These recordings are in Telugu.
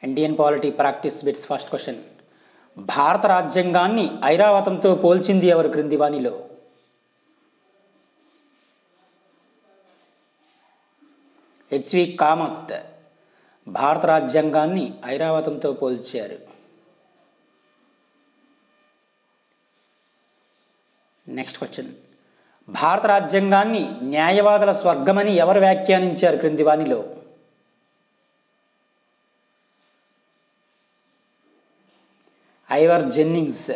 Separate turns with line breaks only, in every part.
Indian polity practice bits first question. భారత రాజ్యాంగాన్ని ఐరావతంతో పోల్చింది ఎవరు క్రింది వానిలో? హెచ్వి కామత్ భారత రాజ్యాంగాన్ని ఐరావతంతో పోల్చారు. Next question. భారత రాజ్యాంగాన్ని న్యాయవాదుల స్వర్గమని ఎవరు వ్యాఖ్యానించారు క్రింది వానిలో? ఐవర్ జెన్నింగ్స్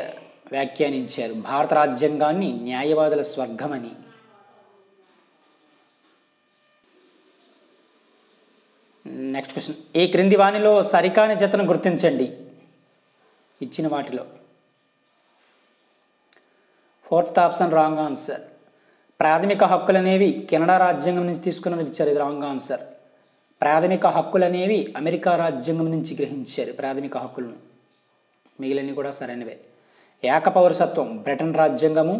వ్యాఖ్యానించారు భారత రాజ్యాంగాన్ని న్యాయవాదుల స్వర్గమని. Next question. ఈ క్రింది వానిలో సరికాని జతను గుర్తించండి ఇచ్చిన వాటిలో. Fourth option wrong answer. ప్రాథమిక హక్కులు అనేవి కెనడా రాజ్యాంగం నుంచి తీసుకున్నది ఇచ్చారు, ఇది రాంగ్ ఆన్సర్. ప్రాథమిక హక్కులు అనేవి అమెరికా రాజ్యాంగం నుంచి గ్రహించారు ప్రాథమిక హక్కులను, మిగిలినవి కూడా సరైనవే. ఏకపౌరసత్వం బ్రిటన్ రాజ్యాంగము,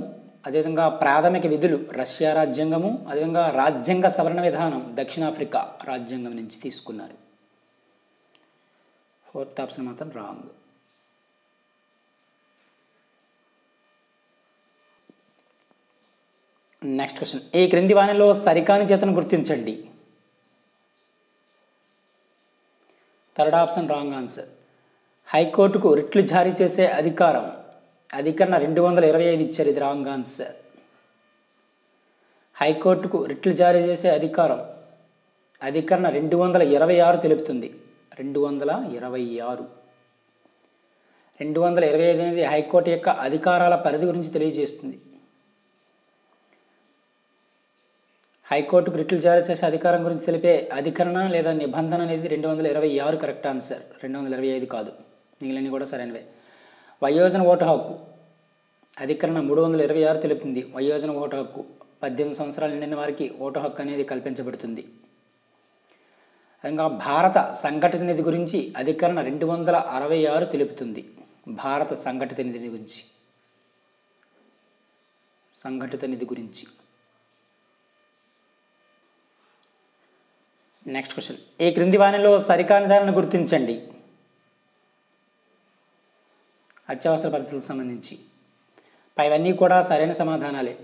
అదేవిధంగా ప్రాథమిక విధులు రష్యా రాజ్యాంగము, అదేవిధంగా రాజ్యాంగ సవరణ విధానం దక్షిణాఫ్రికా రాజ్యాంగం నుంచి తీసుకున్నారు. ఫోర్త్ ఆప్షన్ మాత్రం రాంగ్. Next question. ఈ క్రింది వానిలో సరికాని జతను గుర్తించండి. Third option wrong answer. హైకోర్టుకు రిట్లు జారీ చేసే అధికారం అధికరణ 225 ఇచ్చారు, ఇది రాంగ్ ఆన్సర్. హైకోర్టుకు రిట్లు జారీ చేసే అధికారం అధికరణ 226 తెలుపుతుంది. 226. 225 అనేది హైకోర్టు యొక్క అధికారాల పరిధి గురించి తెలియజేస్తుంది. హైకోర్టుకు రిట్లు జారీ చేసే అధికారం గురించి తెలిపే అధికరణ లేదా నిబంధన అనేది 226 కరెక్ట్ ఆన్సర్, 225 కాదు. మిగిలినవి కూడా సరైనవే. వయోజన ఓటు హక్కు అధికరణ 326 తెలుపుతుంది. వయోజన ఓటు హక్కు 18 సంవత్సరాలు నిండిన వారికి ఓటు హక్కు అనేది కల్పించబడుతుంది. ఇంకా భారత సంఘటిత నిధి గురించి అధికరణ 266 తెలుపుతుంది. భారత సంఘటిత నిధి గురించి. Next question. ఈ క్రింది వానిలో సరికాని దానిని గుర్తించండి. అత్యవసర పరిస్థితులకు సంబంధించి పైవన్నీ కూడా సరైన సమాధానాలే.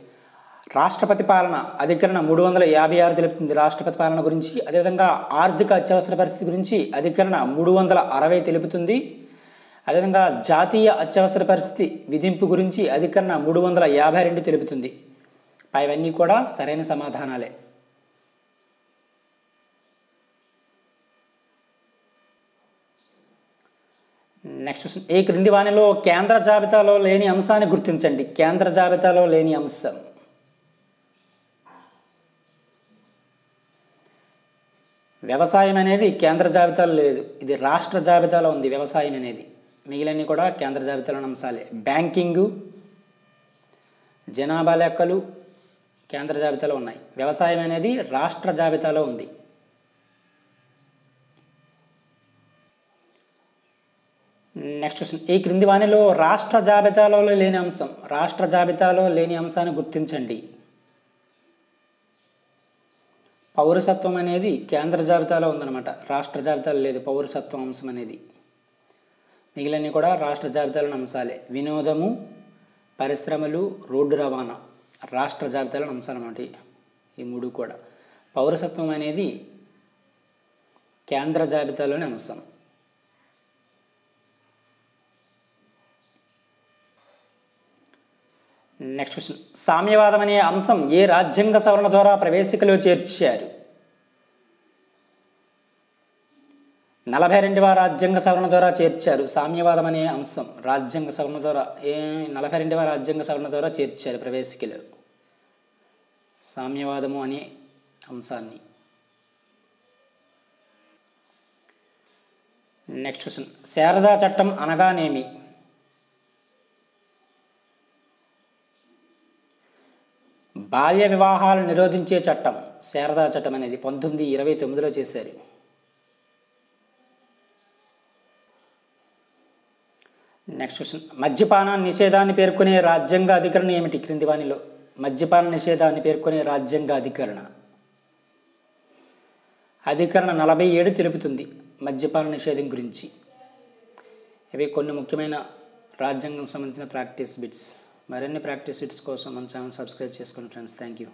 రాష్ట్రపతి పాలన అధికరణ 356 తెలుపుతుంది రాష్ట్రపతి పాలన గురించి. అదేవిధంగా ఆర్థిక అత్యవసర పరిస్థితి గురించి అధికరణ 360 తెలుపుతుంది. అదేవిధంగా జాతీయ అత్యవసర పరిస్థితి విధింపు గురించి అధికరణ 352 తెలుపుతుంది. పైవన్నీ కూడా సరైన సమాధానాలే. Next question. ఈ క్రింది వానిలో కేంద్ర జాబితాలో లేని అంశాన్ని గుర్తించండి. కేంద్ర జాబితాలో లేని అంశం వ్యవసాయం అనేది కేంద్ర జాబితాలో లేదు, ఇది రాష్ట్ర జాబితాలో ఉంది వ్యవసాయం అనేది. మిగిలినవి కూడా కేంద్ర జాబితాలోని అంశాలే. బ్యాంకింగు, జనాభా లెక్కలు కేంద్ర జాబితాలో ఉన్నాయి. వ్యవసాయం అనేది రాష్ట్ర జాబితాలో ఉంది. Next question. ఈ క్రింది వానిలో రాష్ట్ర జాబితాలో లేని అంశాన్ని గుర్తించండి. పౌరసత్వం అనేది కేంద్ర జాబితాలో ఉందన్నమాట, రాష్ట్ర జాబితాలో లేదు పౌరసత్వం అంశం అనేది. మిగిలినవి కూడా రాష్ట్ర జాబితాలోని అంశాలే. వినోదము, పరిశ్రమలు, రోడ్డు రవాణా రాష్ట్ర జాబితాలోని అంశాలు అన్నమాట ఈ మూడు కూడా. పౌరసత్వం అనేది కేంద్ర జాబితాలోని అంశం. Next question. సామ్యవాదం అనే అంశం ఏ రాజ్యాంగ సవరణ ద్వారా ప్రవేశికలో చేర్చారు? 42వ రాజ్యాంగ సవరణ ద్వారా చేర్చారు. సామ్యవాదం అనే అంశం రాజ్యాంగ సవరణ ద్వారా 42వ రాజ్యాంగ సవరణ ద్వారా చేర్చారు ప్రవేశికలో సామ్యవాదము అనే అంశాన్ని. Next question. శారదా చట్టం అనగానేమి? బాల్య వివాహాలు నిరోధించే చట్టం శారదా చట్టం అనేది 1929లో చేశారు. Next question. మద్యపాన నిషేధాన్ని పేర్కొనే రాజ్యాంగ అధికరణ ఏమిటి క్రింది వానిలో? మద్యపాన నిషేధాన్ని పేర్కొనే రాజ్యాంగ అధికరణ అధికరణ 47 తెలుపుతుంది. మద్యపాన నిషేధం గురించి. ఇవి కొన్ని ముఖ్యమైన రాజ్యాంగం సంబంధించిన ప్రాక్టీస్ బిట్స్. మరిన్ని ప్రాక్టీస్ బిట్స్ కోసం మన ఛానల్ సబ్స్క్రైబ్ చేసుకోండి ఫ్రెండ్స్. Thank you.